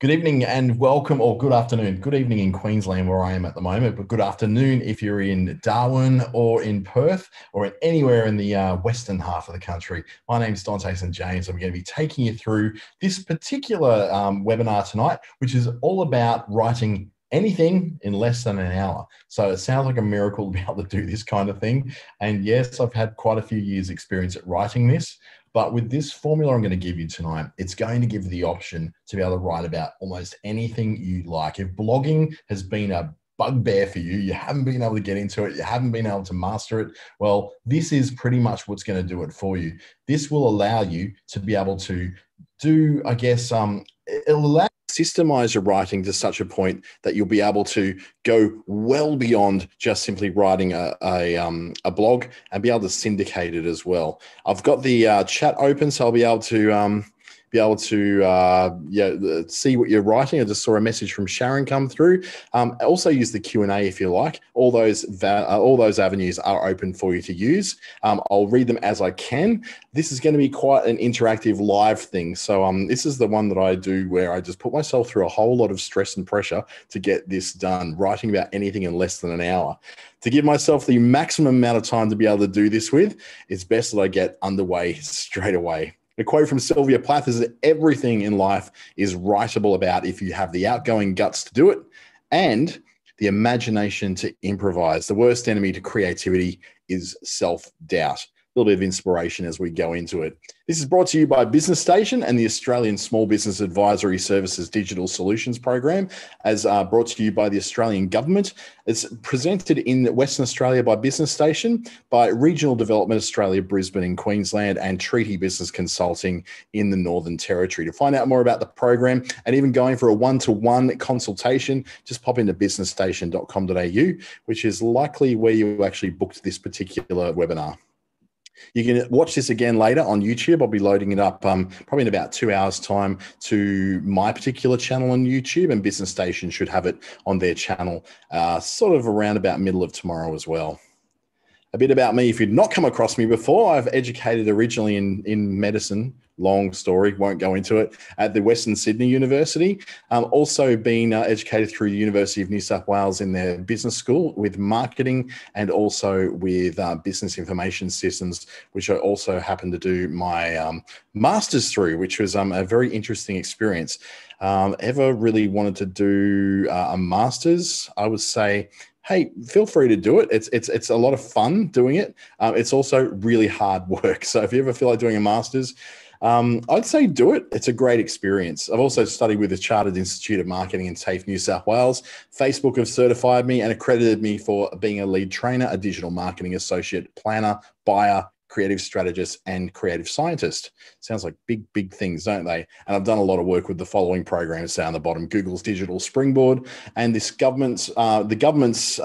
Good evening and welcome, or good afternoon. Good evening in Queensland, where I am at the moment, but good afternoon if you're in Darwin or in Perth or in anywhere in the western half of the country. My name is Dante St James. I'm going to be taking you through this particular webinar tonight, which is all about writing anything in less than an hour. So it sounds like a miracle to be able to do this kind of thing. And yes, I've had quite a few years experience at writing this. But with this formula I'm going to give you tonight, it's going to give you the option to be able to write about almost anything you like. If blogging has been a bugbear for you, you haven't been able to get into it, you haven't been able to master it, well, this is pretty much what's going to do it for you. This will allow you to be able to do, I guess, it'll allow systemize your writing to such a point that you'll be able to go well beyond just simply writing a blog and be able to syndicate it as well. I've got the chat open, so I'll be able to see what you're writing. I just saw a message from Sharon come through. Also use the Q&A if you like. All those avenues are open for you to use. I'll read them as I can. This is going to be quite an interactive live thing. So this is the one that I do where I just put myself through a whole lot of stress and pressure to get this done, writing about anything in less than an hour. To give myself the maximum amount of time to be able to do this with, it's best that I get underway straight away. A quote from Sylvia Plath is that everything in life is writable about if you have the outgoing guts to do it and the imagination to improvise. The worst enemy to creativity is self-doubt. A little bit of inspiration as we go into it. This is brought to you by Business Station and the Australian Small Business Advisory Services Digital Solutions Program, as brought to you by the Australian Government. It's presented in Western Australia by Business Station, by Regional Development Australia, Brisbane in Queensland, and Treaty Business Consulting in the Northern Territory. To find out more about the program and even going for a one-to-one consultation, just pop into businessstation.com.au, which is likely where you actually booked this particular webinar. You can watch this again later on YouTube. I'll be loading it up probably in about 2 hours' time to my particular channel on YouTube, and Business Station should have it on their channel sort of around about middle of tomorrow as well. A bit about me, if you'd not come across me before, I've educated originally in medicine, long story, won't go into it, at the Western Sydney University. Also been educated through the University of New South Wales in their business school with marketing and also with business information systems, which I also happened to do my master's through, which was a very interesting experience. Ever really wanted to do a master's, I would say, hey, feel free to do it. It's a lot of fun doing it. It's also really hard work. So if you ever feel like doing a master's, I'd say do it. It's a great experience. I've also studied with the Chartered Institute of Marketing in TAFE, New South Wales. Facebook have certified me and accredited me for being a lead trainer, a digital marketing associate, planner, buyer, creative strategist, and creative scientist. Sounds like big, big things, don't they? And I've done a lot of work with the following programs down the bottom: Google's Digital Springboard and this the government's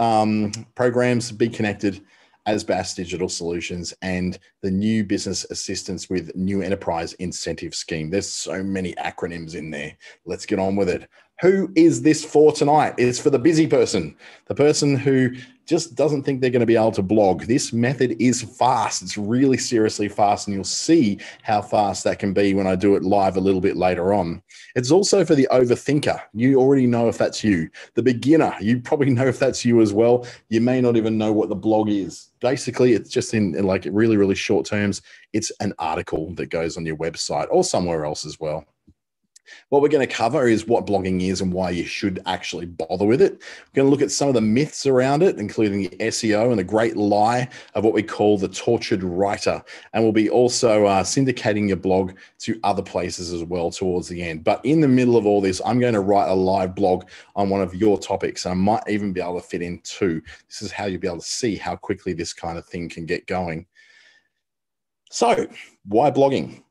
programs, Be Connected, ASBAS Digital Solutions, and the new business assistance with new enterprise incentive scheme. There's so many acronyms in there. Let's get on with it. Who is this for tonight? It's for the busy person, the person who just doesn't think they're going to be able to blog. This method is fast. It's really seriously fast, and you'll see how fast that can be when I do it live a little bit later on. It's also for the overthinker. You already know if that's you. The beginner, you probably know if that's you as well. You may not even know what the blog is. Basically, it's just in like really, really short terms. It's an article that goes on your website or somewhere else as well. What we're going to cover is what blogging is and why you should actually bother with it. We're going to look at some of the myths around it, including the SEO and the great lie of what we call the tortured writer. And we'll be also syndicating your blog to other places as well towards the end. But in the middle of all this, I'm going to write a live blog on one of your topics, and I might even be able to fit in two. This is how you'll be able to see how quickly this kind of thing can get going. So why blogging?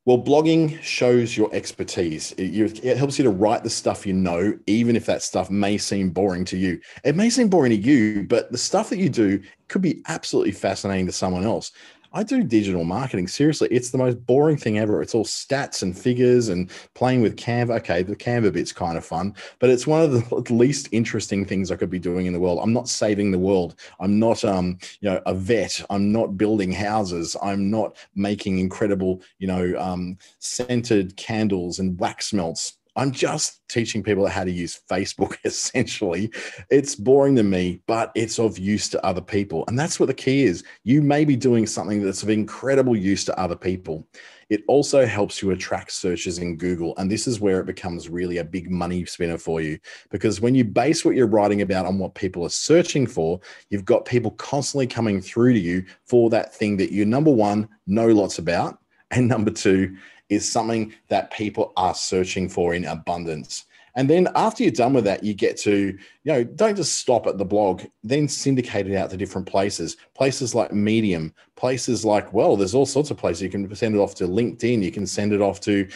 Well, blogging shows your expertise. It helps you to write the stuff you know, even if that stuff may seem boring to you. It may seem boring to you, but the stuff that you do could be absolutely fascinating to someone else. I do digital marketing. Seriously, it's the most boring thing ever. It's all stats and figures and playing with Canva. Okay, the Canva bit's kind of fun, but it's one of the least interesting things I could be doing in the world. I'm not saving the world. I'm not, a vet. I'm not building houses. I'm not making incredible, scented candles and wax melts. I'm just teaching people how to use Facebook, essentially. It's boring to me, but it's of use to other people. And that's what the key is. You may be doing something that's of incredible use to other people. It also helps you attract searches in Google. And this is where it becomes really a big money spinner for you. Because when you base what you're writing about on what people are searching for, you've got people constantly coming through to you for that thing that you, number one, know lots about. And number two, is something that people are searching for in abundance. And then after you're done with that, you get to, don't just stop at the blog, then syndicate it out to different places like Medium, places like, well, there's all sorts of places. You can send it off to LinkedIn. You can send it off to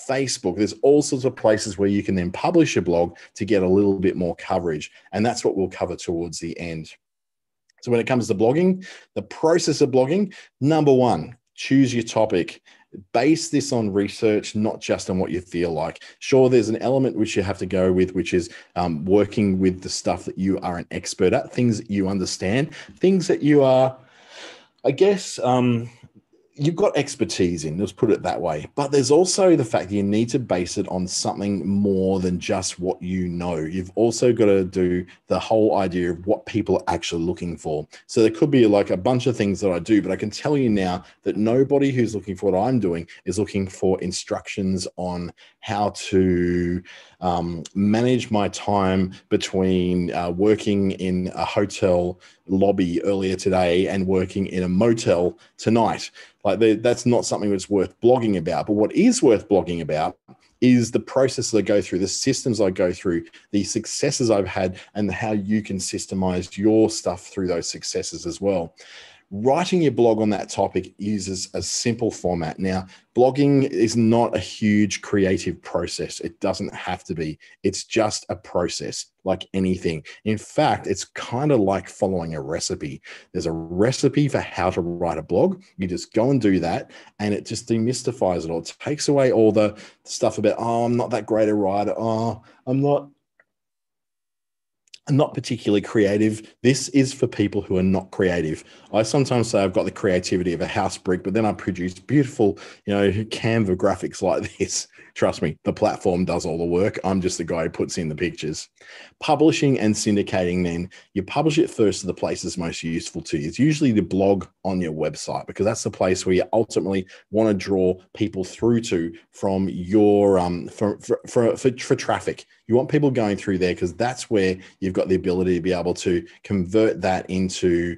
Facebook. There's all sorts of places where you can then publish your blog to get a little bit more coverage. And that's what we'll cover towards the end. So when it comes to blogging, the process of blogging, number one, choose your topic. Base this on research, not just on what you feel like. Sure, there's an element which you have to go with, which is working with the stuff that you are an expert at, things that you understand, things that you are, I guess, you've got expertise in, let's put it that way. But there's also the fact that you need to base it on something more than just what you know. You've also got to do the whole idea of what people are actually looking for. So there could be like a bunch of things that I do, but I can tell you now that nobody who's looking for what I'm doing is looking for instructions on how to manage my time between working in a hotel lobby earlier today and working in a motel tonight. Like that's not something that's worth blogging about. But what is worth blogging about is the processes I go through, the systems I go through, the successes I've had, and how you can systemize your stuff through those successes as well. Writing your blog on that topic uses a simple format. Now, blogging is not a huge creative process. It doesn't have to be. It's just a process like anything. In fact, it's kind of like following a recipe. There's a recipe for how to write a blog. You just go and do that, and it just demystifies it all. It takes away all the stuff about, oh, I'm not that great a writer. Oh, I'm not particularly creative. This is for people who are not creative. I sometimes say I've got the creativity of a house brick, but then I produce beautiful, Canva graphics like this. Trust me, the platform does all the work. I'm just the guy who puts in the pictures. Publishing and syndicating, then you publish it first to the places most useful to you. It's usually the blog on your website, because that's the place where you ultimately want to draw people through to from your for traffic. You want people going through there because that's where you've got the ability to be able to convert that into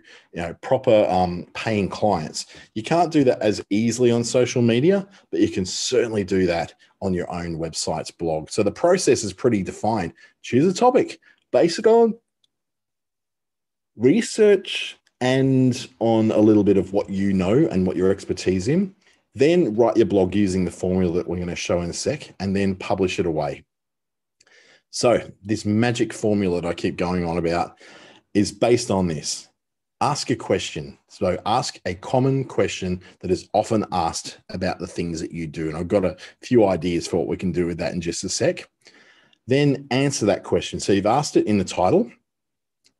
proper paying clients. You can't do that as easily on social media, but you can certainly do that on your own website's blog. So the process is pretty defined. Choose a topic, base it on research and on a little bit of what you know and what your expertise in. Then write your blog using the formula that we're going to show in a sec, and then publish it away. So this magic formula that I keep going on about is based on this. Ask a question. So ask a common question that is often asked about the things that you do. And I've got a few ideas for what we can do with that in just a sec. Then answer that question. So you've asked it in the title.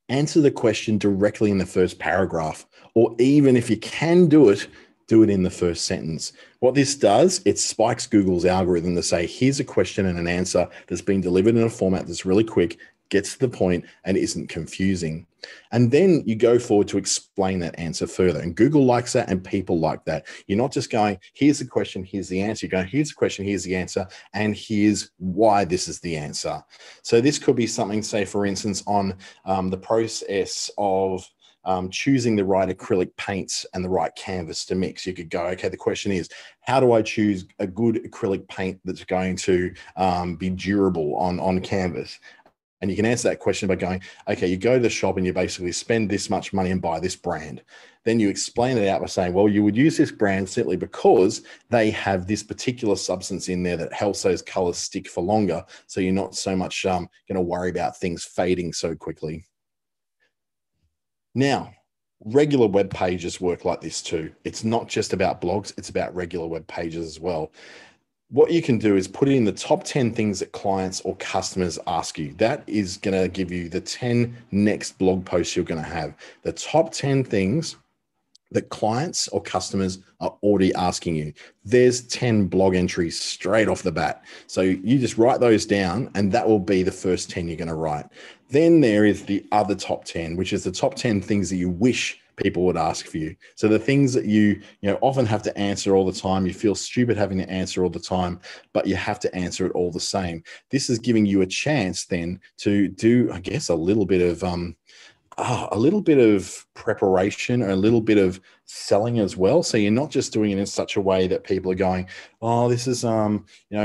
Answer the question directly in the first paragraph, or even if you can do it in the first sentence. What this does, it spikes Google's algorithm to say, here's a question and an answer that's been delivered in a format that's really quick, gets to the point, and isn't confusing. And then you go forward to explain that answer further. And Google likes that, and people like that. You're not just going, here's the question, here's the answer. You go, here's the question, here's the answer, and here's why this is the answer. So this could be something, say, for instance, on the process of choosing the right acrylic paints and the right canvas to mix. You could go, okay, the question is, how do I choose a good acrylic paint that's going to be durable on canvas? And you can answer that question by going, okay, you go to the shop and you basically spend this much money and buy this brand. Then you explain it out by saying, well, you would use this brand simply because they have this particular substance in there that helps those colors stick for longer. So you're not so much going to worry about things fading so quickly. Now, regular web pages work like this too. It's not just about blogs, it's about regular web pages as well. What you can do is put in the top 10 things that clients or customers ask you. That is going to give you the 10 next blog posts you're going to have. The top 10 things that clients or customers are already asking you. There's 10 blog entries straight off the bat. So you just write those down, and that will be the first 10 you're going to write. Then there is the other top 10, which is the top 10 things that you wish people would ask for you. So the things that you often have to answer all the time, you feel stupid having to answer all the time, but you have to answer it all the same. This is giving you a chance then to do, I guess, a little bit of preparation or a little bit of selling as well. So you're not just doing it in such a way that people are going, oh, this is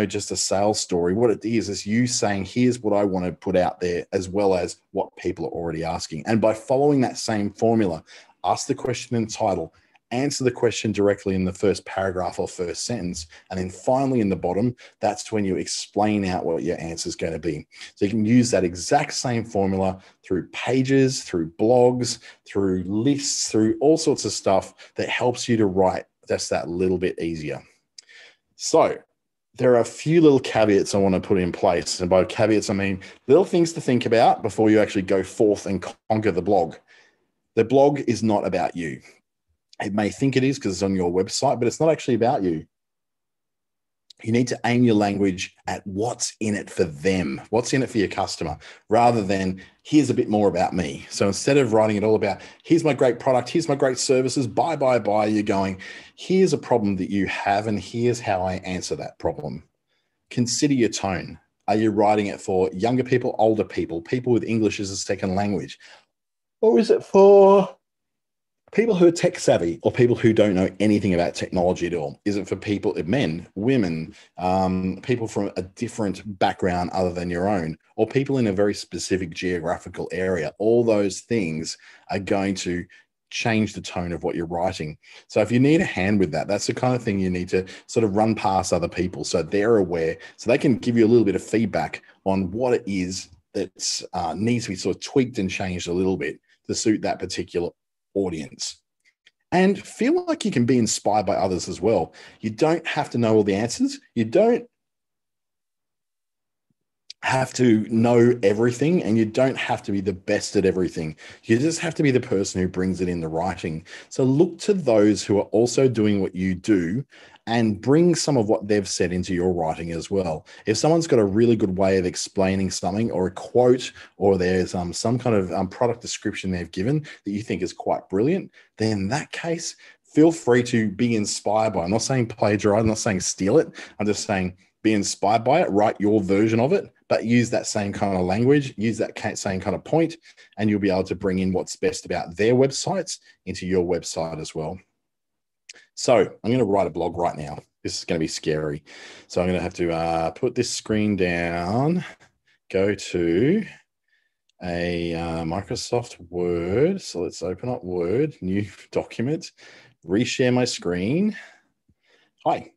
just a sales story. What it is you saying, here's what I want to put out there, as well as what people are already asking. And by following that same formula, ask the question in the title, answer the question directly in the first paragraph or first sentence, and then finally in the bottom, that's when you explain out what your answer is going to be. So you can use that exact same formula through pages, through blogs, through lists, through all sorts of stuff that helps you to write just that little bit easier. So there are a few little caveats I want to put in place. And by caveats, I mean little things to think about before you actually go forth and conquer the blog. The blog is not about you. It may think it is because it's on your website, but it's not actually about you. You need to aim your language at what's in it for them, what's in it for your customer, rather than here's a bit more about me. So instead of writing it all about, here's my great product, here's my great services, buy, you're going, here's a problem that you have, and here's how I answer that problem. Consider your tone. Are you writing it for younger people, older people, people with English as a second language? Or is it for people who are tech savvy or people who don't know anything about technology at all? Is it for people, men, women, people from a different background other than your own, or people in a very specific geographical area? All those things are going to change the tone of what you're writing. So if you need a hand with that, that's the kind of thing you need to sort of run past other people so they're aware, so they can give you a little bit of feedback on what it is that needs to be sort of tweaked and changed a little bit to suit that particular audience. And feel like you can be inspired by others as well. You don't have to know all the answers. You don't have to know everything, and you don't have to be the best at everything. You just have to be the person who brings it in the writing. So look to those who are also doing what you do and bring some of what they've said into your writing as well. If someone's got a really good way of explaining something, or a quote, or there's some kind of product description they've given that you think is quite brilliant, then in that case, feel free to be inspired by it. I'm not saying plagiarize, I'm not saying steal it. I'm just saying be inspired by it, write your version of it, but use that same kind of language, use that same kind of point, and you'll be able to bring in what's best about their websites into your website as well. So I'm going to write a blog right now. This is going to be scary. So I'm going to have to put this screen down, go to a Microsoft Word. So let's open up Word, new document, reshare my screen. Hi.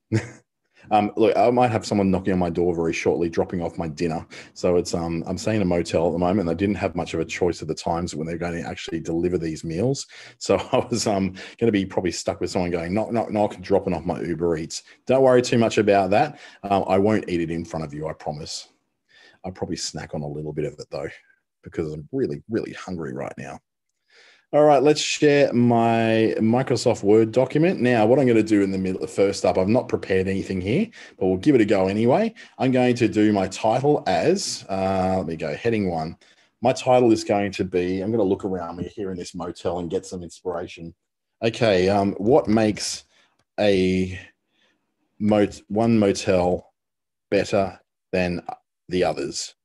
Look, I might have someone knocking on my door very shortly, dropping off my dinner. So it's I'm staying in a motel at the moment. They didn't have much of a choice at the times when they're going to actually deliver these meals. So I was going to be probably stuck with someone going, knock, knock, knock, dropping off my Uber Eats. Don't worry too much about that. I won't eat it in front of you, I promise. I'll probably snack on a little bit of it though, because I'm really, really hungry right now. All right, let's share my Microsoft Word document. Now, what I'm going to do in the middle, first up, I've not prepared anything here, but we'll give it a go anyway. I'm going to do my title as, let me go, heading 1. My title is going to be, I'm going to look around me here in this motel and get some inspiration. Okay, what makes one motel better than the others?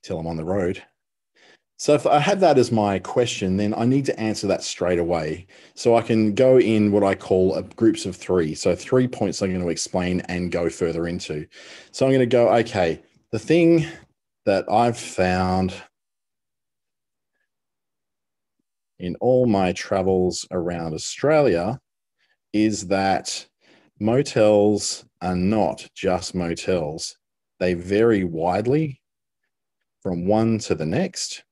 Till I'm on the road. So if I have that as my question, then I need to answer that straight away. So I can go in what I call groups of 3. So 3 points I'm going to explain and go further into. So I'm going to go, okay, the thing that I've found in all my travels around Australia is that motels are not just motels. They vary widely from one to the next,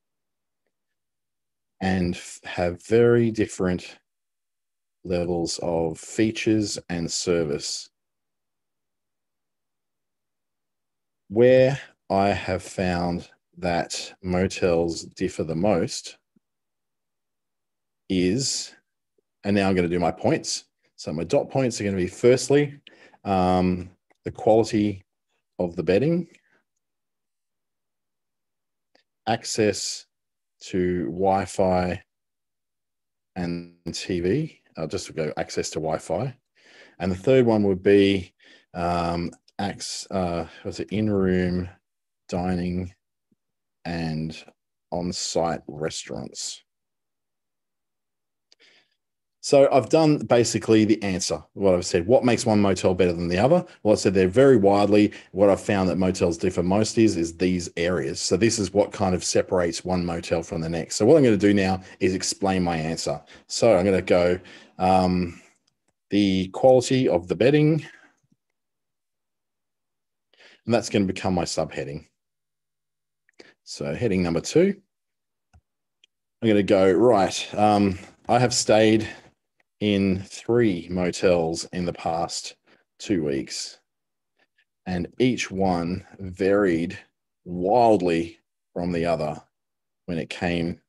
and have very different levels of features and service. Where I have found that motels differ the most is, and now I'm going to do my points. So my dot points are going to be firstly, the quality of the bedding, access to Wi-Fi and TV. I'll just go access to Wi-Fi. And the third one would be in-room dining and on-site restaurants. So I've done basically the answer, what I've said. What makes one motel better than the other? Well, I said they're very widely. What I've found that motels differ most is these areas. So this is what kind of separates one motel from the next. So what I'm going to do now is explain my answer. So I'm going to go the quality of the bedding, and that's going to become my subheading. So heading number 2, I'm going to go, right, I have stayed in 3 motels in the past 2 weeks, and each one varied wildly from the other when it came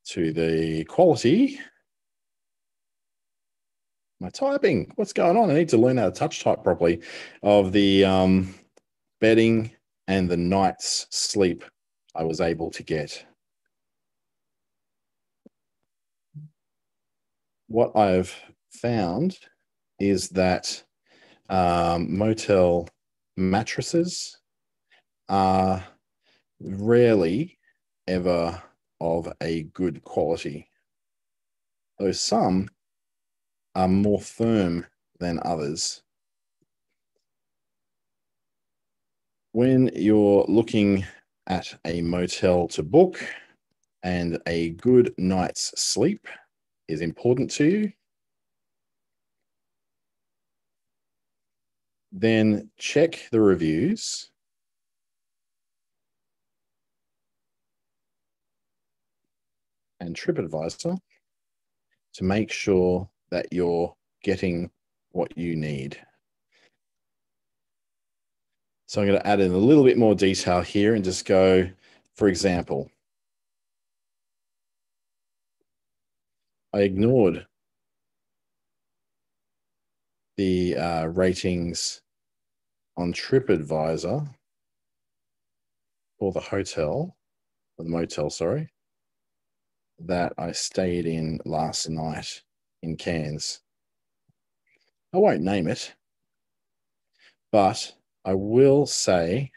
to the quality. My typing, what's going on? I need to learn how to touch type properly, of the bedding and the night's sleep I was able to get. What I've found is that motel mattresses are rarely ever of a good quality, though some are more firm than others. When you're looking at a motel to book and a good night's sleep is important to you, then check the reviews and TripAdvisor to make sure that you're getting what you need. So I'm going to add in a little bit more detail here and just go, for example, I ignored the ratings on TripAdvisor for the hotel, or the motel, sorry, that I stayed in last night in Cairns. I won't name it, but I will say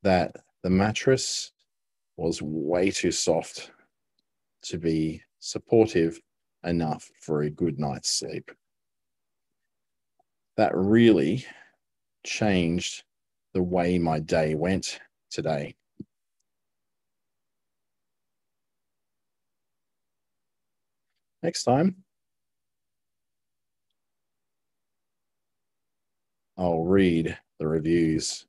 that the mattress was way too soft to be supportive enough for a good night's sleep. That really changed the way my day went today. Next time, I'll read the reviews.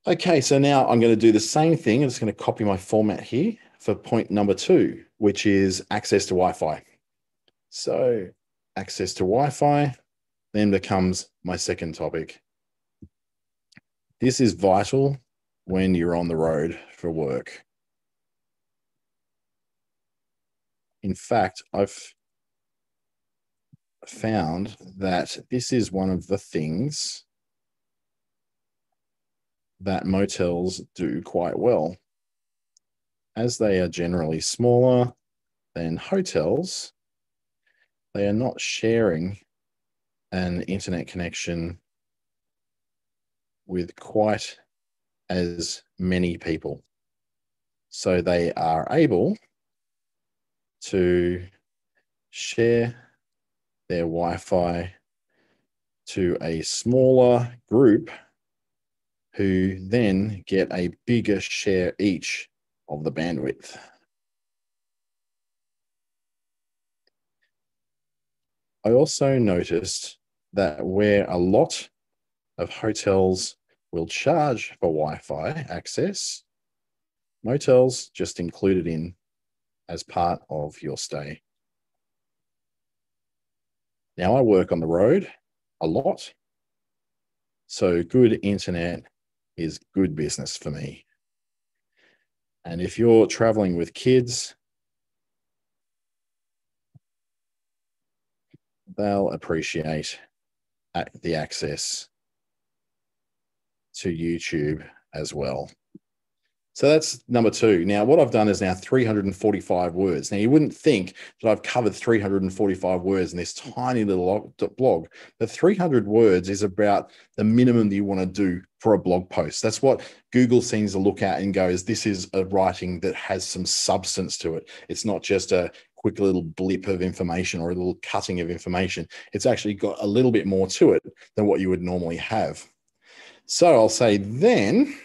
Okay, so now I'm going to do the same thing. I'm just going to copy my format here for point number 2, which is access to Wi-Fi. So access to Wi-Fi then becomes my second topic. This is vital when you're on the road for work. In fact, I've found that this is one of the things that motels do quite well. As they are generally smaller than hotels, they are not sharing an internet connection with quite as many people. So they are able to share their Wi-Fi to a smaller group who then get a bigger share each of the bandwidth. I also noticed that where a lot of hotels will charge for Wi-Fi access, motels just include it in as part of your stay. Now I work on the road a lot, so good internet is good business for me. And if you're traveling with kids, they'll appreciate the access to YouTube as well. So that's number 2. Now, what I've done is now 345 words. Now, you wouldn't think that I've covered 345 words in this tiny little blog, but 300 words is about the minimum that you want to do for a blog post. That's what Google seems to look at and goes, this is a writing that has some substance to it. It's not just a quick little blip of information or a little cutting of information. It's actually got a little bit more to it than what you would normally have. So I'll say then,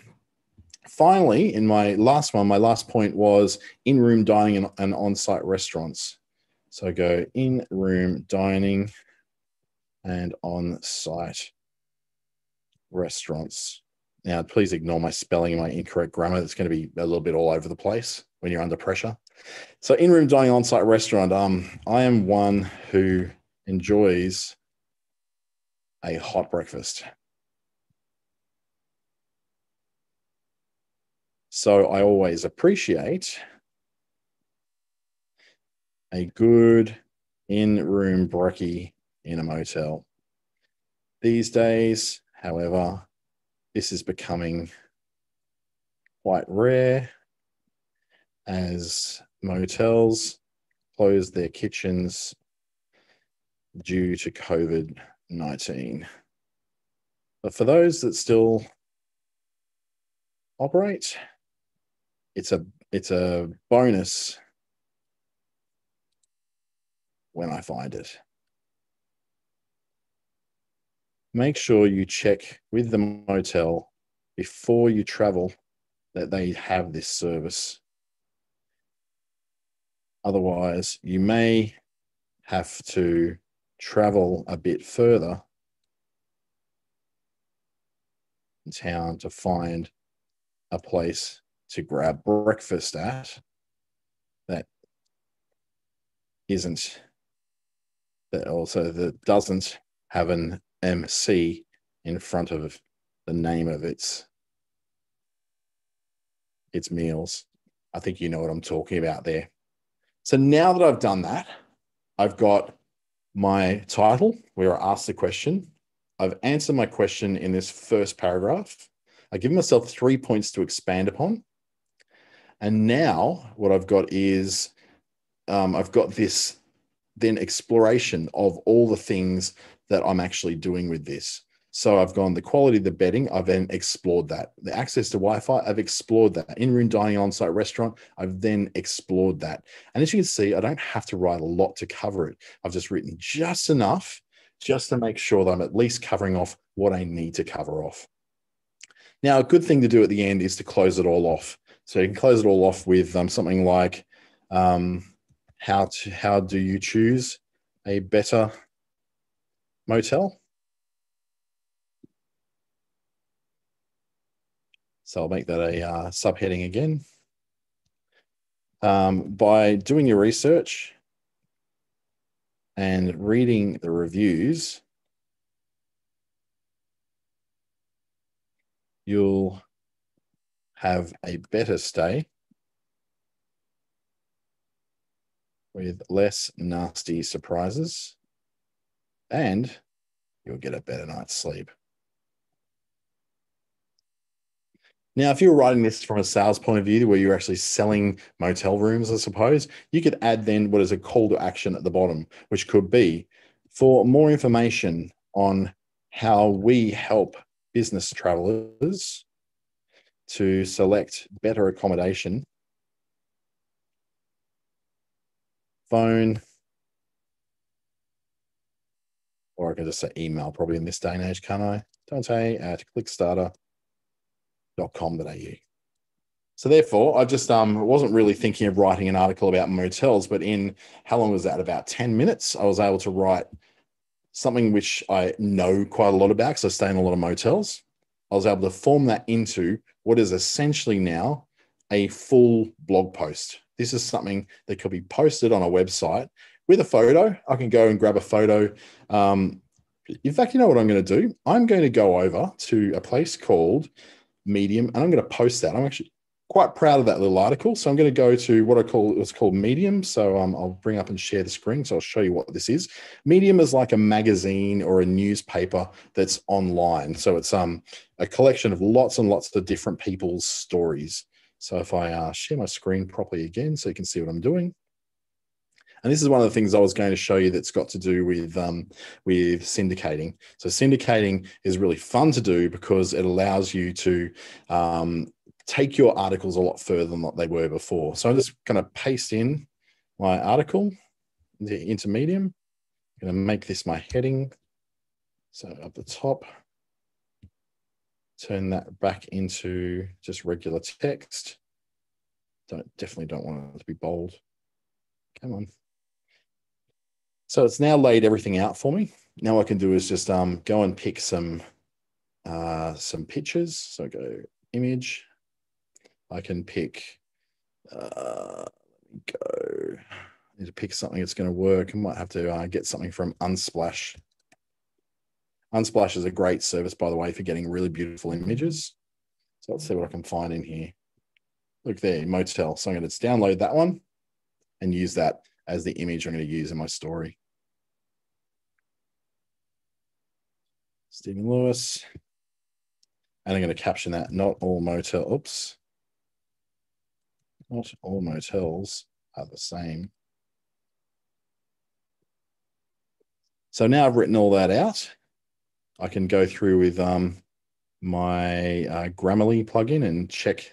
finally, in my last point was in-room dining and on-site restaurants. So go in-room dining and on-site restaurants. Now, please ignore my spelling and my incorrect grammar. It's going to be a little bit all over the place when you're under pressure. So in-room dining, on-site restaurant. I am one who enjoys a hot breakfast. So I always appreciate a good in-room brekkie in a motel. These days, however, this is becoming quite rare as motels close their kitchens due to COVID-19. But for those that still operate, it's a bonus when I find it. Make sure you check with the motel before you travel that they have this service. Otherwise, you may have to travel a bit further in town to find a place to grab breakfast at that doesn't have an MC in front of the name of its meals. I think you know what I'm talking about there. So now that I've done that, I've got my title where I ask the question. I've answered my question in this first paragraph. I give myself 3 points to expand upon. And now what I've got is I've got this then exploration of all the things that I'm actually doing with this. So I've gone the quality of the bedding, I've then explored that. The access to Wi-Fi, I've explored that. In-room dining, on-site restaurant, I've then explored that. And as you can see, I don't have to write a lot to cover it. I've just written just enough just to make sure that I'm at least covering off what I need to cover off. Now, a good thing to do at the end is to close it all off. So you can close it all off with something like, how do you choose a better motel? So I'll make that a subheading again. By doing your research and reading the reviews, you'll have a better stay with less nasty surprises, and you'll get a better night's sleep. Now, if you're writing this from a sales point of view where you're actually selling motel rooms, I suppose, you could add then what is a call to action at the bottom, which could be for more information on how we help business travelers to select better accommodation, phone, or I can just say email probably in this day and age, can't I? Dante@clickstarter.com.au. So therefore, I just wasn't really thinking of writing an article about motels, but in, how long was that? About 10 minutes, I was able to write something which I know quite a lot about because I stay in a lot of motels. I was able to form that into what is essentially now a full blog post. This is something that could be posted on a website with a photo. I can go and grab a photo. In fact, you know what I'm going to do? I'm going to go over to a place called Medium, and I'm going to post that. I'm actually quite proud of that little article. So I'm going to go to what it's called Medium. So I'll bring up and share the screen. So I'll show you what this is. Medium is like a magazine or a newspaper that's online. So it's a collection of lots and lots of different people's stories. So if I share my screen properly again, so you can see what I'm doing. And this is one of the things I was going to show you that's got to do with syndicating. So syndicating is really fun to do because it allows you to take your articles a lot further than what they were before. So I'm just going to paste in my article into Medium. I'm going to make this my heading. So up the top, turn that back into just regular text. Definitely don't want it to be bold. Come on. So it's now laid everything out for me. Now what I can do is just go and pick some pictures. So go image. I can pick, I need to pick something that's going to work. I might have to get something from Unsplash. Unsplash is a great service, by the way, for getting really beautiful images. So let's see what I can find in here. Look there, Motel. So I'm going to download that one and use that as the image I'm going to use in my story. Stephen Lewis. And I'm going to caption that, not all motels are the same. So now I've written all that out. I can go through with my Grammarly plugin and check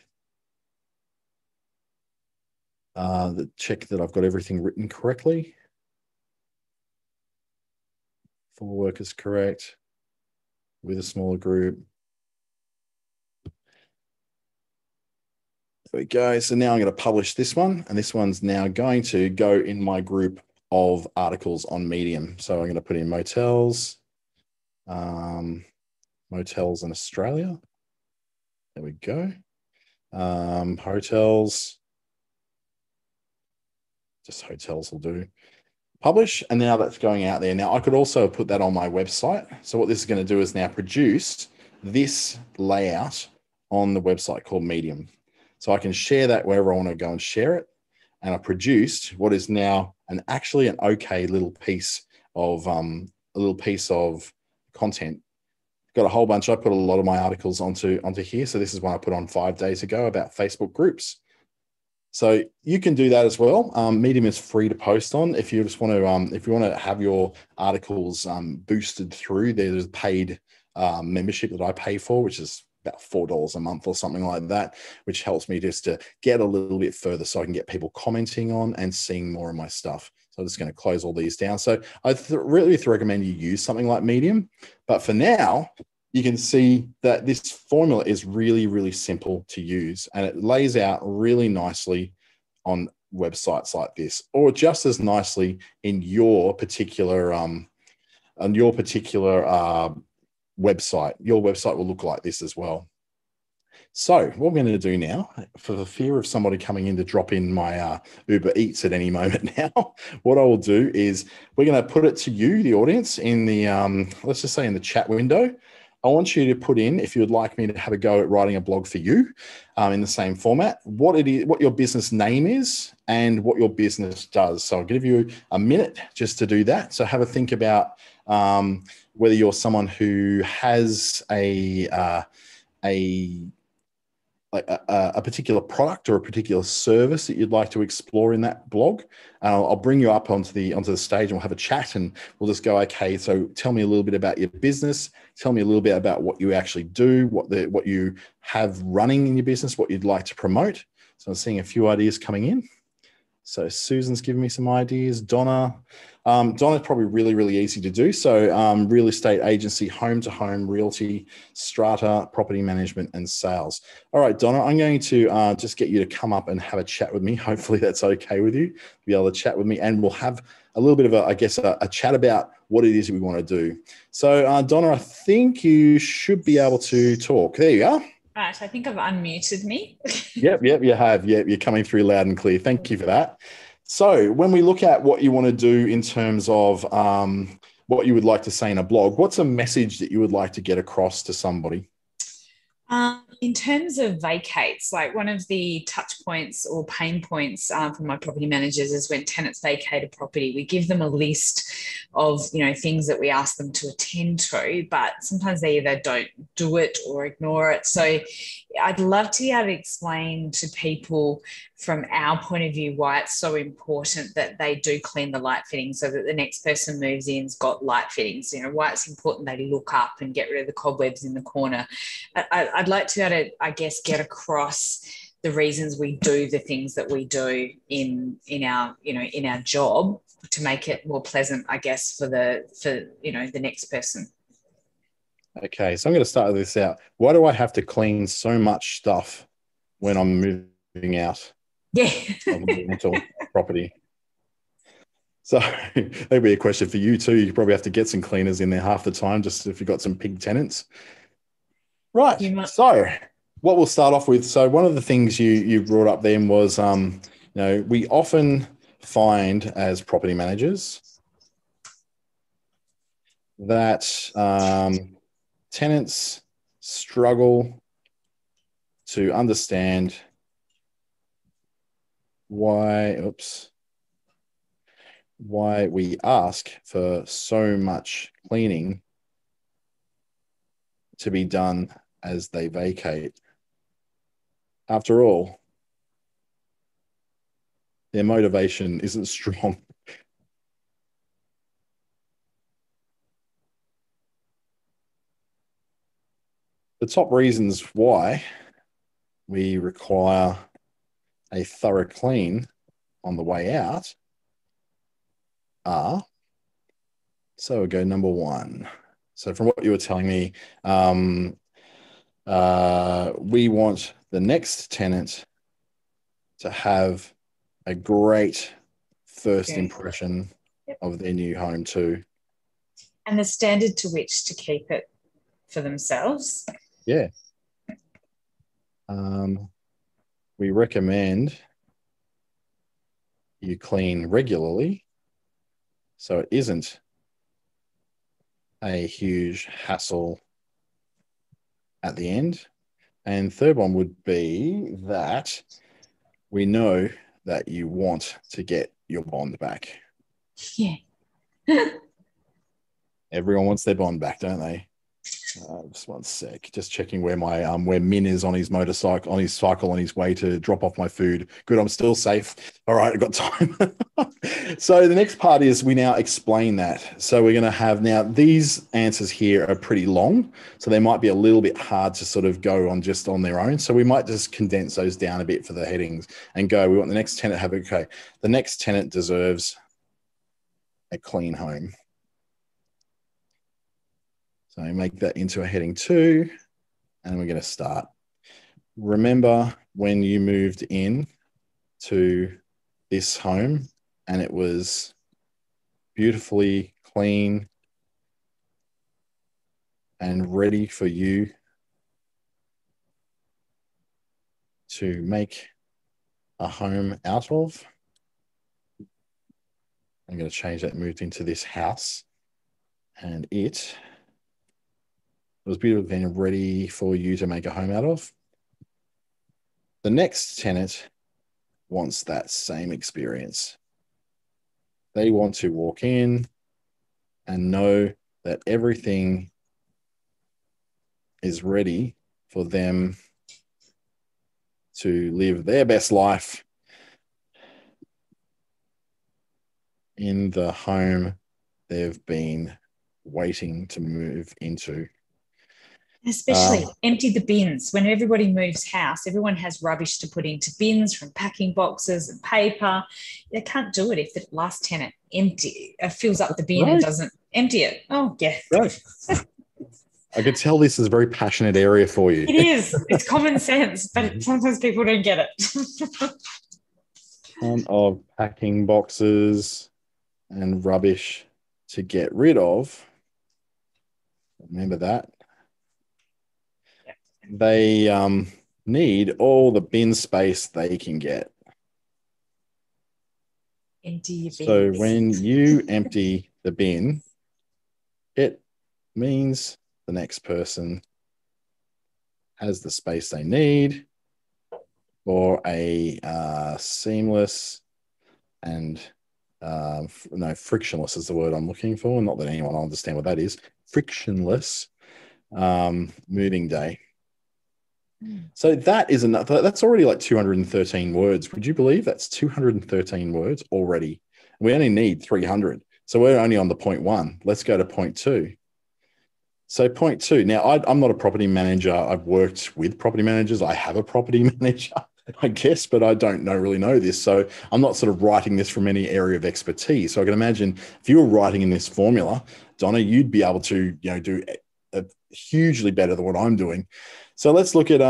that I've got everything written correctly. Full work is correct with a smaller group. There we go. So now I'm going to publish this one, and this one's now going to go in my group of articles on Medium. So I'm going to put in motels, motels in Australia. There we go. Hotels. Just hotels will do. Publish, and now that's going out there. Now I could also put that on my website. So what this is going to do is now produce this layout on the website called Medium. So I can share that wherever I want to go and share it. And I produced what is now actually an okay little piece of content. Got a whole bunch. I put a lot of my articles onto here. So this is one I put on 5 days ago about Facebook groups. So you can do that as well. Medium is free to post on. If you just want to, if you want to have your articles boosted through, there's a paid membership that I pay for, which is about $4 a month or something like that, which helps me just to get a little bit further so I can get people commenting on and seeing more of my stuff. So I'm just going to close all these down. So I really recommend you use something like Medium. But for now, you can see that this formula is really, really simple to use, and it lays out really nicely on websites like this, or just as nicely in your particular website. Your website will look like this as well. So what we're going to do now, for the fear of somebody coming in to drop in my Uber Eats at any moment now, what I will do is we're going to put it to you, the audience, in the, let's just say in the chat window. I want you to put in, if you would like me to have a go at writing a blog for you in the same format, what it is, what your business name is and what your business does. So I'll give you a minute just to do that. So have a think about whether you're someone who has a particular product or a particular service that you'd like to explore in that blog. I'll bring you up onto the stage and we'll have a chat and we'll just go, okay, so tell me a little bit about your business. Tell me a little bit about what you actually do, what you have running in your business, what you'd like to promote. So I'm seeing a few ideas coming in. So Susan's giving me some ideas. Donna's probably really, really easy to do. So real estate agency, home-to-home realty, strata, property management, and sales. All right, Donna, I'm going to just get you to come up and have a chat with me. Hopefully that's okay with you, to be able to chat with me. And we'll have a little bit of a chat about what it is we want to do. So Donna, I think you should be able to talk. There you are. Right, I think I've unmuted me. Yep, you have. Yep, you're coming through loud and clear. Thank you for that. So when we look at what you want to do in terms of what you would like to say in a blog, what's a message that you would like to get across to somebody? in terms of vacates, like one of the touch points or pain points for my property managers is when tenants vacate a property, we give them a list of, things that we ask them to attend to, but sometimes they either don't do it or ignore it. So I'd love to be able to explain to people from our point of view why it's so important that they do clean the light fittings so that the next person moves in's got light fittings, why it's important they look up and get rid of the cobwebs in the corner. I'd like to be able to, I guess, get across the reasons we do the things that we do in our job to make it more pleasant, I guess, for the next person. Okay, so I'm going to start this out. Why do I have to clean so much stuff when I'm moving out of a rental property? So that'd be a question for you too. You probably have to get some cleaners in there half the time, just if you've got some pig tenants. Right. So what we'll start off with. So one of the things you brought up then was, we often find as property managers that tenants struggle to understand why we ask for so much cleaning to be done as they vacate. After all, their motivation isn't strong. The top reasons why we require a thorough clean on the way out are, so we'll go number one. So from what you were telling me, we want the next tenant to have a great first impression of their new home too. And the standard to which to keep it for themselves. Yeah. We recommend you clean regularly so it isn't a huge hassle at the end. And third one would be that we know that you want to get your bond back. Yeah. Everyone wants their bond back, don't they? Just one sec. Just checking where my where Min is on his motorcycle, on his way to drop off my food. Good, I'm still safe. All right, I've got time. So the next part is we now explain that. So we're going to have now these answers here are pretty long, so they might be a little bit hard to sort of go on just on their own. So we might just condense those down a bit for the headings and go. We want the next tenant to have the next tenant deserves a clean home. So make that into a heading 2, and we're going to start. Remember when you moved in to this home and it was beautifully clean and ready for you to make a home out of? I'm going to change that, moved into this house, and it was beautiful and ready for you to make a home out of. The next tenant wants that same experience. They want to walk in and know that everything is ready for them to live their best life in the home they've been waiting to move into. Especially empty the bins. When everybody moves house, everyone has rubbish to put into bins, from packing boxes and paper. They can't do it if the last tenant fills up the bin and doesn't empty it. Oh, yeah. Right. I could tell this is a very passionate area for you. It is. It's common sense, but sometimes people don't get it. Ton of packing boxes and rubbish to get rid of. Remember that. They need all the bin space they can get. Empty your bins. So when you empty the bin, it means the next person has the space they need for a seamless and no, frictionless is the word I'm looking for. Not that anyone will understand what that is. Frictionless moving day. So that is enough. That's already like 213 words. Would you believe that's 213 words already? We only need 300. So we're only on the point one. Let's go to point two. So point two. Now, I'm not a property manager. I've worked with property managers. I have a property manager, I guess, but I don't really know this. So I'm not sort of writing this from any area of expertise. So I can imagine if you were writing in this formula, Donna, you'd be able to, do hugely better than what I'm doing. So let's look at,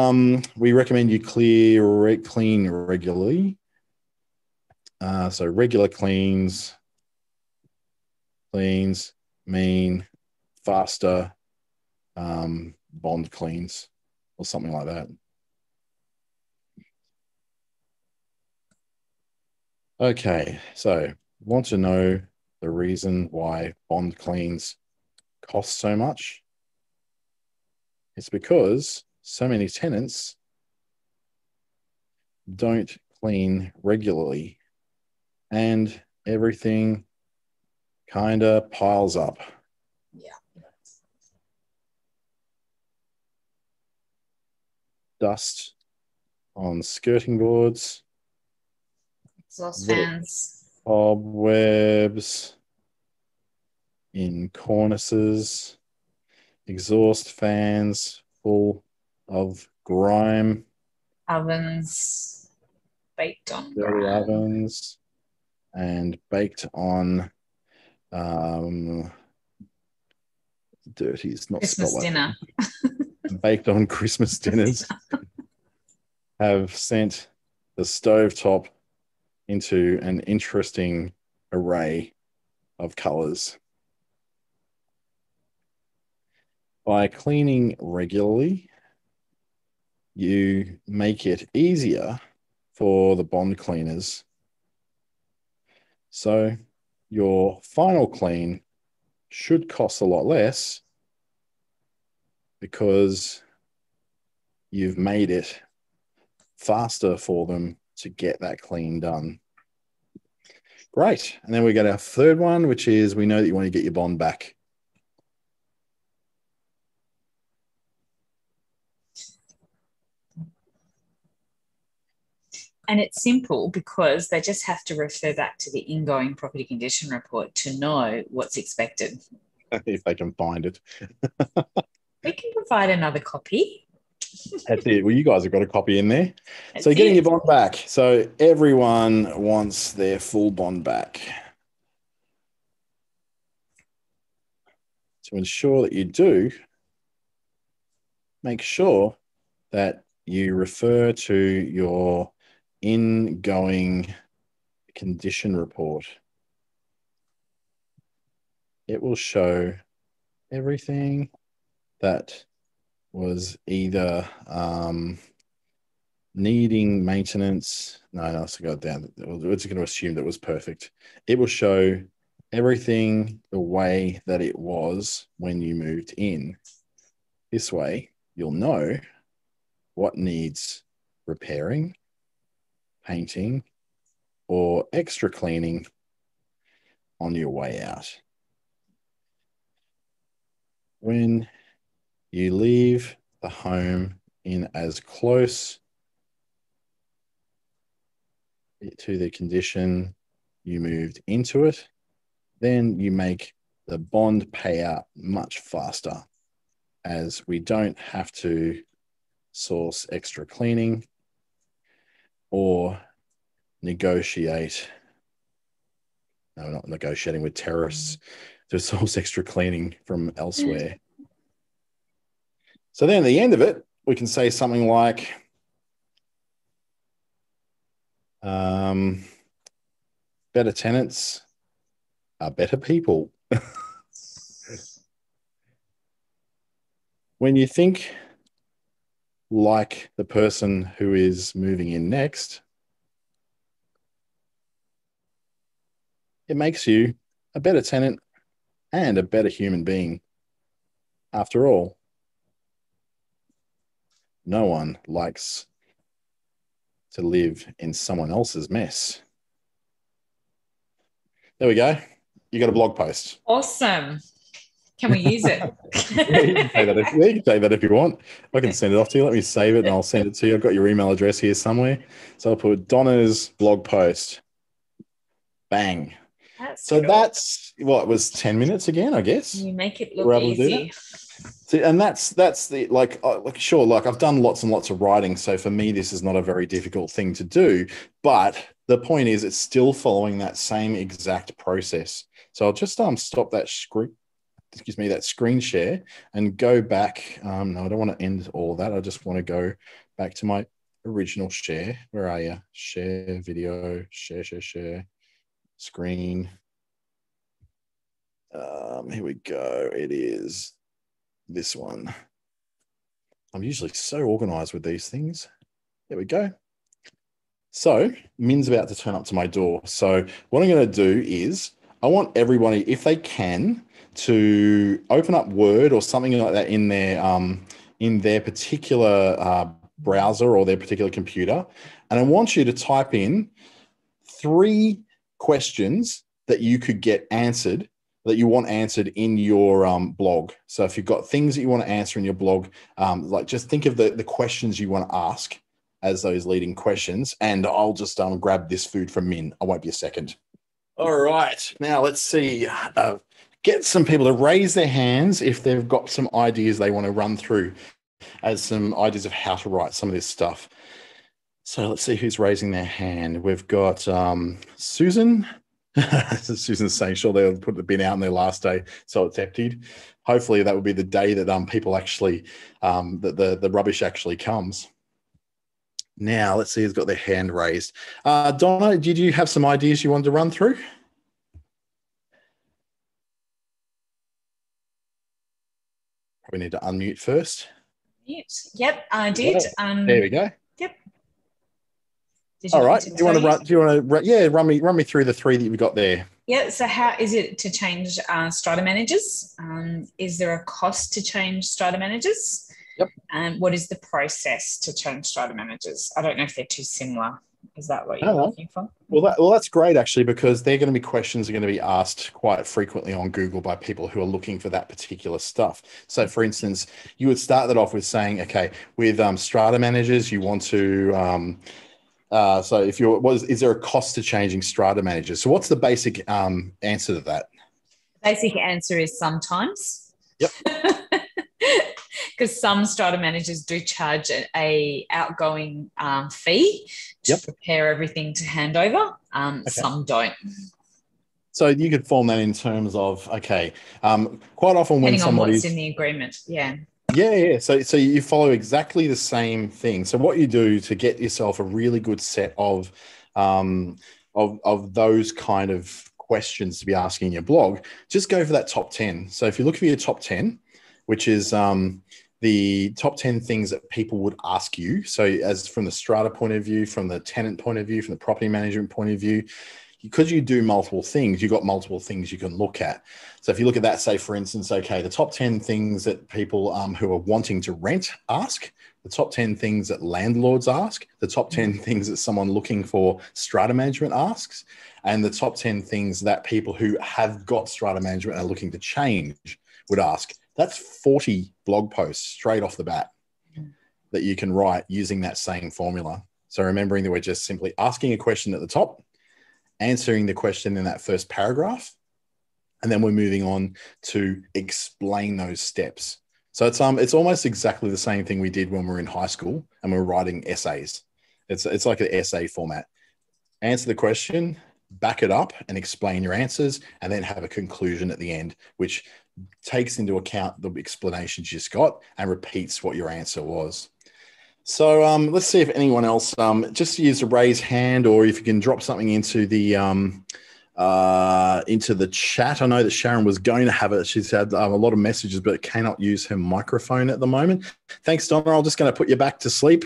we recommend you clean regularly. So regular cleans mean faster bond cleans or something like that. Okay, so want to know the reason why bond cleans cost so much? It's because so many tenants don't clean regularly and everything kind of piles up. Yeah. Dust on skirting boards, Exhaust fans, cobwebs in cornices, exhaust fans full of grime, ovens baked on dirty grime. ovens, and baked on dirty. It's not Christmas dinner. Baked on Christmas dinners have sent the stovetop into an interesting array of colors. By cleaning regularly, you make it easier for the bond cleaners. So your final clean should cost a lot less because you've made it faster for them to get that clean done. Great. And then we got our third one, which is we know that you want to get your bond back. And it's simple because they just have to refer back to the ingoing property condition report to know what's expected. If they can find it. We can provide another copy. That's it. Well, you guys have got a copy in there. So you're getting your bond back. So everyone wants their full bond back. To ensure that you do, make sure that you refer to your ingoing condition report. It will show everything that was either needing maintenance. No, it's got down. It's going to assume that was perfect. It will show everything the way that it was when you moved in. This way, you'll know what needs repairing, painting, or extra cleaning on your way out. When you leave the home in as close to the condition you moved into it, then you make the bond payout much faster, as we don't have to source extra cleaning or negotiate. No, we're not negotiating with terrorists to source extra cleaning from elsewhere. So then at the end of it, we can say something like, better tenants are better people. When you think like the person who is moving in next, it makes you a better tenant and a better human being. After all, No one likes to live in someone else's mess. There we go. You got a blog post. Awesome. Can we use it? Yeah, you can say that if you want. I can send it off to you. Let me save it and I'll send it to you. I've got your email address here somewhere. So I'll put Donna's blog post. Bang. That's what was 10 minutes again, I guess. You make it look easy. See, and that's the sure, like I've done lots and lots of writing, so for me this is not a very difficult thing to do, but the point is it's still following that same exact process. So I'll just stop that screen share and go back. No, I don't want to end all of that. I just want to go back to my original share. Where are you? Share video, share screen. Here we go. It is this one. I'm usually so organized with these things. There we go. So Min's about to turn up to my door. So what I'm going to do is I want everybody, if they can, to open up Word or something like that in their particular browser or their particular computer. And I want you to type in 3 questions that you could get answered, that you want answered in your blog. So if you've got things that you want to answer in your blog, like just think of the questions you want to ask as those leading questions. And I'll just grab this food from Min. I won't be a second. All right. Now let's see. Get some people to raise their hands if they've got some ideas they want to run through as some ideas of how to write some of this stuff. So let's see who's raising their hand. We've got Susan. Susan's saying, sure, they'll put the bin out on their last day, so it's emptied. Hopefully that will be the day that people actually, that the rubbish actually comes. Now, let's see who's got their hand raised. Donna, did you have some ideas you wanted to run through? Probably need to unmute first. Mute. Yep, I did. There we go. Yep. All right. Do you want to run me through the 3 that you've got there? Yeah. So how is it to change strata managers? Is there a cost to change strata managers? Yep. And what is the process to change strata managers? I don't know if they're too similar. Is that what you're looking for? Well, that's great actually, because they're going to be questions that are going to be asked quite frequently on Google by people who are looking for that particular stuff. So, for instance, you would start that off with saying, okay, with strata managers, you want to. So, is there a cost to changing strata managers? So, what's the basic answer to that? The basic answer is sometimes. Yep. Because some strata managers do charge a outgoing fee to prepare everything to hand over. Some don't. So you could form that in terms of, okay, quite often when somebody's... Depending on what's in the agreement, yeah. Yeah. So you follow exactly the same thing. So what you do to get yourself a really good set of those kind of questions to be asking in your blog, just go for that top 10. So if you look for your top 10, which is the top 10 things that people would ask you. So as from the strata point of view, from the tenant point of view, from the property management point of view, because you do multiple things, you've got multiple things you can look at. So if you look at that, say, for instance, okay, the top 10 things that people who are wanting to rent ask, the top 10 things that landlords ask, the top 10 things that someone looking for strata management asks, and the top 10 things that people who have got strata management and are looking to change would ask. That's 40 blog posts straight off the bat that you can write using that same formula. So remembering that we're just simply asking a question at the top, answering the question in that first paragraph, and then we're moving on to explain those steps. So it's almost exactly the same thing we did when we were in high school and we were writing essays. It's like an essay format. Answer the question, back it up and explain your answers, and then have a conclusion at the end, which takes into account the explanations you just got and repeats what your answer was. So let's see if anyone else just use a raise hand, or if you can drop something into the chat. I know that Sharon was going to have it. She's had a lot of messages, but cannot use her microphone at the moment. Thanks, Donna. I'm just going to put you back to sleep.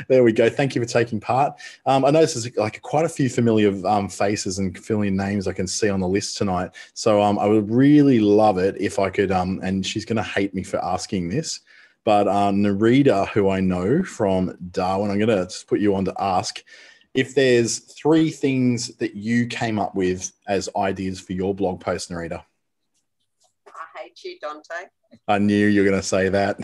There we go. Thank you for taking part. I know this is like quite a few familiar faces and familiar names I can see on the list tonight. So I would really love it if I could, and she's going to hate me for asking this, But Narita, who I know from Darwin, I'm going to just put you on to ask if there's 3 things that you came up with as ideas for your blog post, Narita. I hate you, Dante. I knew you were going to say that.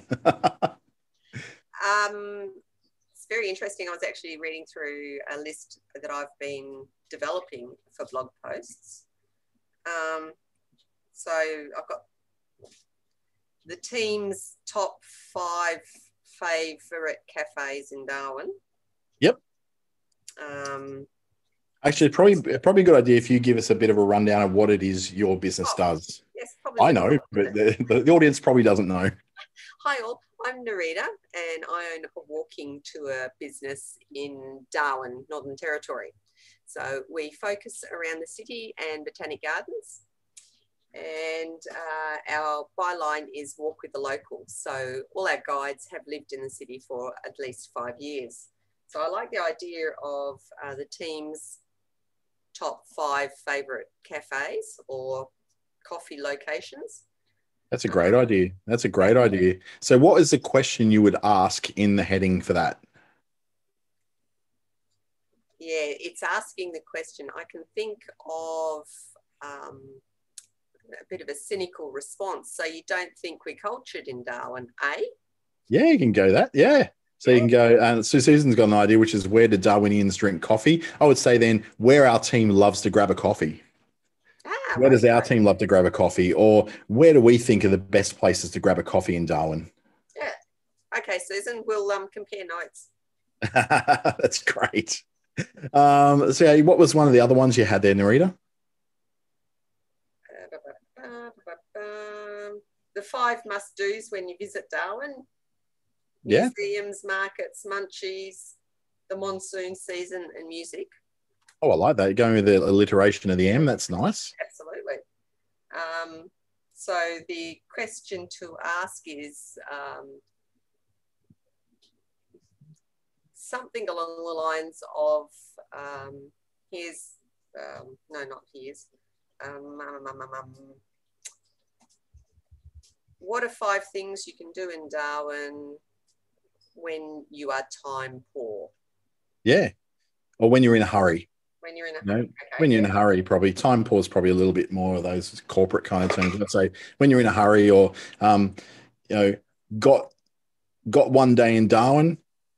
It's very interesting. I was actually reading through a list that I've been developing for blog posts. So I've got the team's top 5 favourite cafes in Darwin. Yep. Actually, probably a good idea if you give us a bit of a rundown of what it is your business does. Yes, probably. I know, but the audience probably doesn't know. Hi all, I'm Narita and I own a walking tour business in Darwin, Northern Territory. So we focus around the city and Botanic Gardens. And our byline is walk with the locals. So all our guides have lived in the city for at least 5 years. So I like the idea of the team's top 5 favourite cafes or coffee locations. That's a great idea. That's a great idea. So what is the question you would ask in the heading for that? Yeah, it's asking the question. I can think of a bit of a cynical response. So you don't think we're cultured in Darwin, eh? Yeah, you can go that. Yeah. So you can go, so Susan's got an idea, which is where do Darwinians drink coffee? I would say then where our team loves to grab a coffee. Where does our team love to grab a coffee? Or where do we think are the best places to grab a coffee in Darwin? Yeah. Okay, Susan, we'll compare notes. That's great. So what was one of the other ones you had there, Narita? The 5 must-dos when you visit Darwin. Yeah. Museums, markets, munchies, the monsoon season and music. Oh, I like that. You're going with the alliteration of the M. That's nice. Absolutely. So the question to ask is something along the lines of what are 5 things you can do in Darwin when you are time poor? Yeah. Or when you're in a hurry. When you're in a hurry. Okay, when you're in a hurry, probably. Time poor is probably a little bit more of those corporate kind of terms. I'd say when you're in a hurry or, got 1 day in Darwin,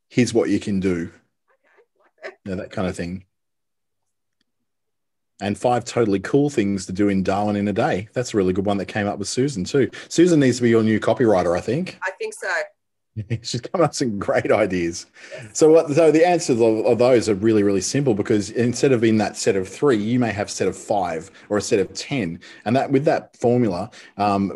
here's what you can do. Okay, like that. That kind of thing. And 5 totally cool things to do in Darwin in a day. That's a really good one that came up with Susan too. Susan needs to be your new copywriter, I think. I think so. She's come up with some great ideas. So the answers of those are really, really simple because instead of in that set of 3, you may have a set of 5 or a set of 10. And that with that formula,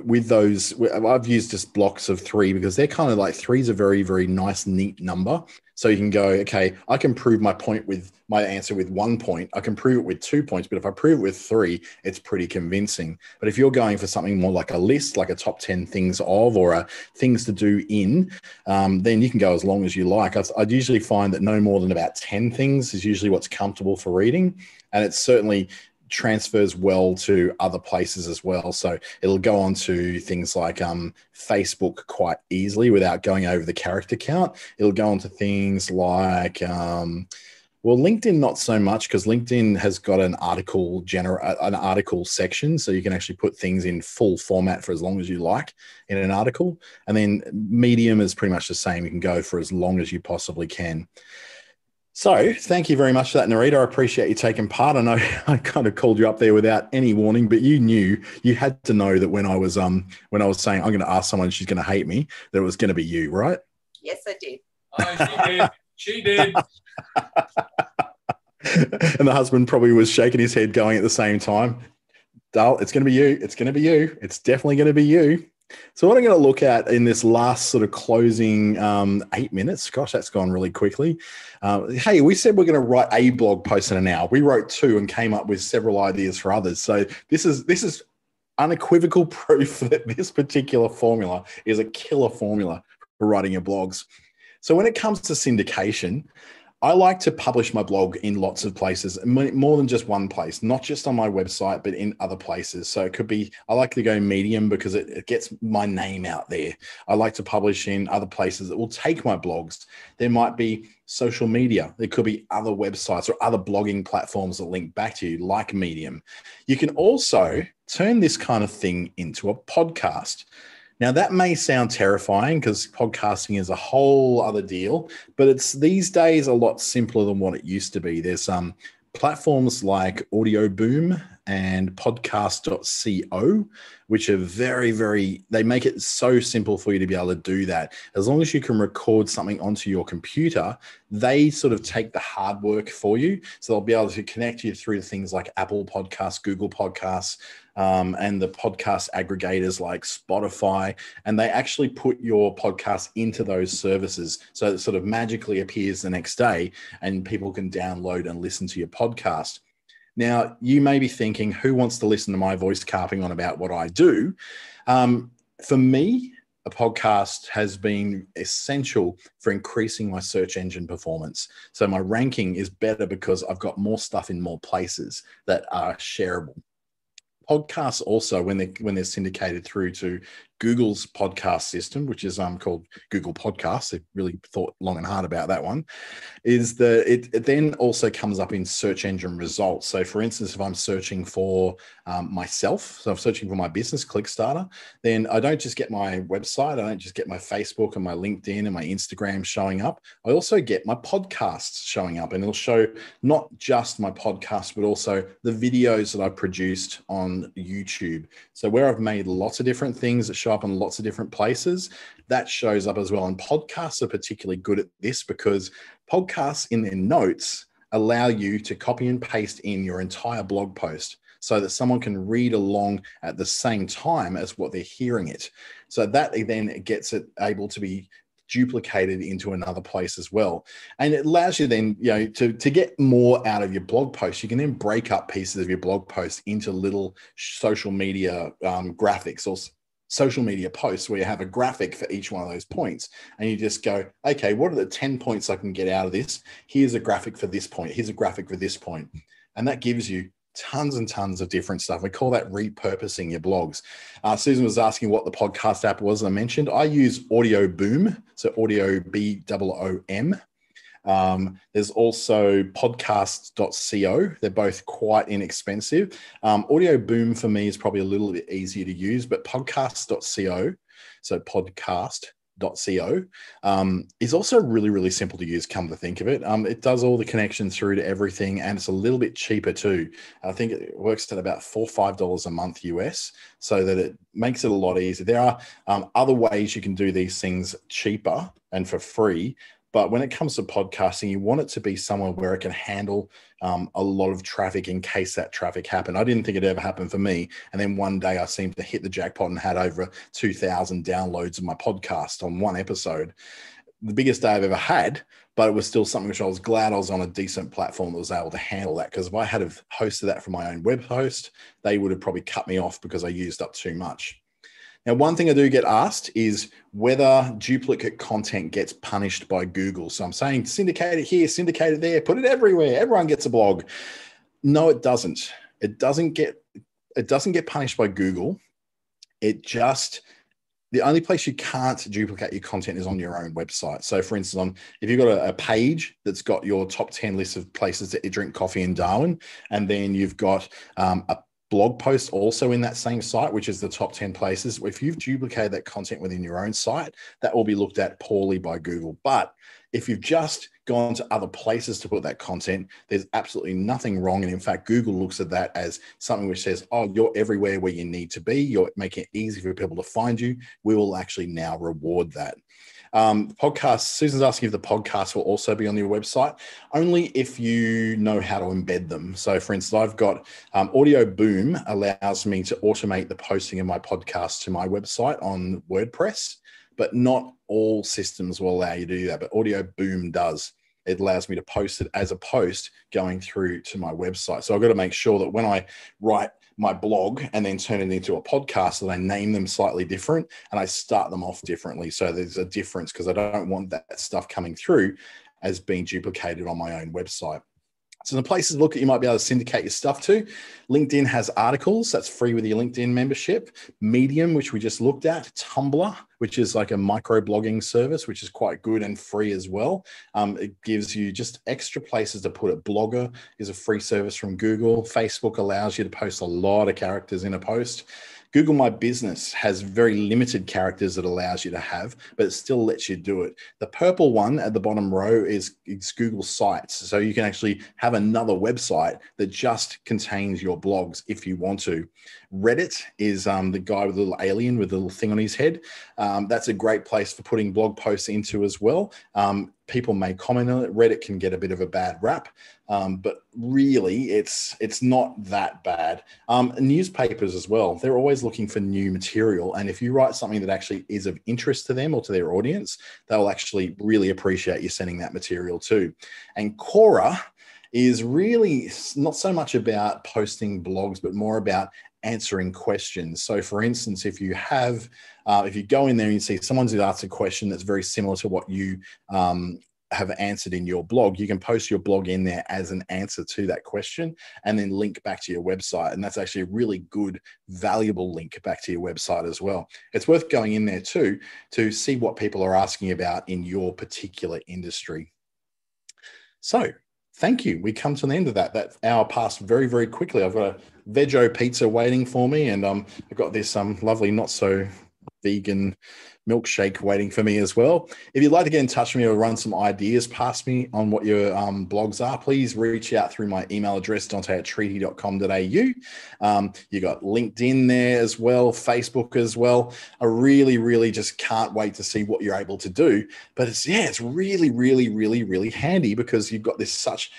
with those, I've used just blocks of 3 because they're kind of like 3 is a very, very nice, neat number. So you can go, okay, I can prove my point with my answer with 1 point. I can prove it with 2 points, but if I prove it with 3, it's pretty convincing. But if you're going for something more like a list, like a top 10 things of, or a things to do in, then you can go as long as you like. I'd usually find that no more than about 10 things is usually what's comfortable for reading. And it's certainly transfers well to other places as well. So it'll go on to things like Facebook quite easily without going over the character count. It'll go on to things like, LinkedIn, not so much because LinkedIn has got an article section. So you can actually put things in full format for as long as you like in an article. And then Medium is pretty much the same. You can go for as long as you possibly can. So thank you very much for that, Narita. I appreciate you taking part. I know I kind of called you up there without any warning, but you had to know that when I was saying I'm going to ask someone she's going to hate me, that it was going to be you, right? Yes, I did. Oh, she did. And the husband probably was shaking his head going at the same time. Dale, it's going to be you. It's going to be you. It's definitely going to be you. So what I'm going to look at in this last sort of closing 8 minutes, gosh, that's gone really quickly. Hey, we said we're going to write a blog post in an hour. We wrote 2 and came up with several ideas for others. So this is unequivocal proof that this particular formula is a killer formula for writing your blogs. So when it comes to syndication, I like to publish my blog in lots of places, more than just one place, not just on my website, but in other places. So it could be, I like to go Medium because it gets my name out there. I like to publish in other places that will take my blogs. There might be social media. There could be other websites or other blogging platforms that link back to you, like Medium. You can also turn this kind of thing into a podcast. Now, that may sound terrifying because podcasting is a whole other deal, but it's these days a lot simpler than what it used to be. There's platforms like Audio Boom and podcast.co, which are they make it so simple for you to be able to do that. As long as you can record something onto your computer, they sort of take the hard work for you. So they'll be able to connect you through things like Apple Podcasts, Google Podcasts, and the podcast aggregators like Spotify, and they actually put your podcast into those services. So it sort of magically appears the next day and people can download and listen to your podcast. Now, you may be thinking, who wants to listen to my voice carping on about what I do? For me, a podcast has been essential for increasing my search engine performance. So my ranking is better because I've got more stuff in more places that are shareable. Podcasts also, when they're syndicated through to Google's podcast system, which is called Google Podcasts, they really thought long and hard about that one, is that it then also comes up in search engine results. So for instance, if I'm searching for myself, so I'm searching for my business, ClickStarter, then I don't just get my website, I don't just get my Facebook and my LinkedIn and my Instagram showing up. I also get my podcasts showing up, and it'll show not just my podcast, but also the videos that I produced on YouTube. So where I've made lots of different things that show up in lots of different places, that shows up as well. And podcasts are particularly good at this because podcasts in their notes allow you to copy and paste in your entire blog post so that someone can read along at the same time as what they're hearing it. So that then gets it able to be duplicated into another place as well. And it allows you then, to get more out of your blog post. You can then break up pieces of your blog post into little social media graphics or social media posts where you have a graphic for each one of those points. And you just go, okay, what are the 10 points I can get out of this? Here's a graphic for this point. Here's a graphic for this point. And that gives you tons and tons of different stuff. We call that repurposing your blogs. Susan was asking what the podcast app was I mentioned. I use Audio Boom, so Audio BOOM. There's also podcasts.co. They're both quite inexpensive. Audio Boom for me is probably a little bit easier to use, but podcasts.co, so podcast.co, is also really, really simple to use, come to think of it. It does all the connections through to everything, and it's a little bit cheaper too. I think it works at about $4 or $5 a month US, so that it makes it a lot easier. There are other ways you can do these things cheaper and for free, but when it comes to podcasting, you want it to be somewhere where it can handle a lot of traffic in case that traffic happened. I didn't think it ever happened for me. And then one day I seemed to hit the jackpot and had over 2,000 downloads of my podcast on one episode. The biggest day I've ever had, but it was still something which I was glad I was on a decent platform that was able to handle that. Because if I had hosted that from my own web host, they would have probably cut me off because I used up too much. Now, one thing I do get asked is whether duplicate content gets punished by Google. So I'm saying syndicate it here, syndicate it there, put it everywhere. Everyone gets a blog. No, it doesn't. It doesn't get punished by Google. The only place you can't duplicate your content is on your own website. So for instance, if you've got a page that's got your top 10 list of places that you drink coffee in Darwin, and then you've got a blog post also in that same site, which is the top 10 places. If you've duplicated that content within your own site, that will be looked at poorly by Google. But if you've just gone to other places to put that content, there's absolutely nothing wrong. And in fact, Google looks at that as something which says, oh, you're everywhere where you need to be. You're making it easy for people to find you. We will actually now reward that. Podcasts, Susan's asking if the podcast will also be on your website, only if you know how to embed them. So for instance, I've got Audio Boom allows me to automate the posting of my podcast to my website on WordPress, but not all systems will allow you to do that, but Audio Boom does. It allows me to post it as a post going through to my website. So I've got to make sure that when I write my blog and then turn it into a podcast, that I name them slightly different and I start them off differently. So there's a difference because I don't want that stuff coming through as being duplicated on my own website. So the places to look at, you might be able to syndicate your stuff to. LinkedIn has articles, that's free with your LinkedIn membership. Medium, which we just looked at. Tumblr, which is like a micro-blogging service, which is quite good and free as well. It gives you just extra places to put it. Blogger is a free service from Google. Facebook allows you to post a lot of characters in a post. Google My Business has very limited characters it allows you to have, but it still lets you do it. The purple one at the bottom row is Google Sites. So you can actually have another website that just contains your blogs if you want to. Reddit is the guy with the little alien with the little thing on his head. That's a great place for putting blog posts into as well. People may comment on it. Reddit can get a bit of a bad rap, but really it's not that bad. Newspapers as well, they're always looking for new material. And if you write something that actually is of interest to them or to their audience, they'll actually really appreciate you sending that material too. And Quora is really not so much about posting blogs, but more about answering questions. So for instance, if you go in there and you see someone's asked a question that's very similar to what you have answered in your blog, you can post your blog in there as an answer to that question and then link back to your website. And that's actually a really good, valuable link back to your website as well. It's worth going in there too, to see what people are asking about in your particular industry. So thank you. We come to the end of that. That hour passed very, very quickly. I've got a veggie pizza waiting for me, and I've got this lovely, not so vegan milkshake waiting for me as well. If you'd like to get in touch with me or run some ideas past me on what your blogs are, please reach out through my email address, dante@treaty.com.au. You got LinkedIn there as well, Facebook as well. I really, really just can't wait to see what you're able to do. But it's really, really, really, really handy because you've got this such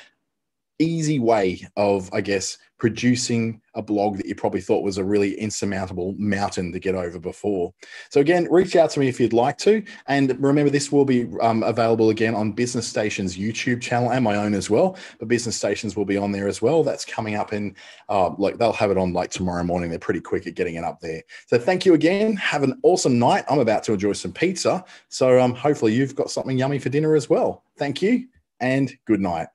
easy way of, I guess, producing a blog that you probably thought was a really insurmountable mountain to get over before. So again, reach out to me if you'd like to. And remember, this will be available again on Business Station's YouTube channel and my own as well. But Business Stations will be on there as well. That's coming up in, they'll have it on like tomorrow morning. They're pretty quick at getting it up there. So thank you again. Have an awesome night. I'm about to enjoy some pizza. So hopefully you've got something yummy for dinner as well. Thank you and good night.